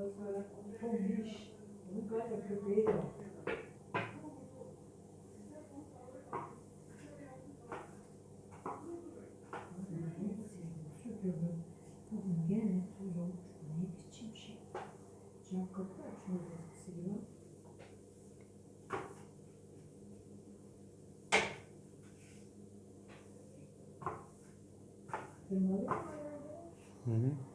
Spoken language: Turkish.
Ondan sonra tombiş. Bunun galiba köpeği de var. Süpürdüm. Bugün gene toz olmuş. Ne biçim şey. Cam kapı açmıyor eskisi gibi. Kırmalı mı? Hı hı.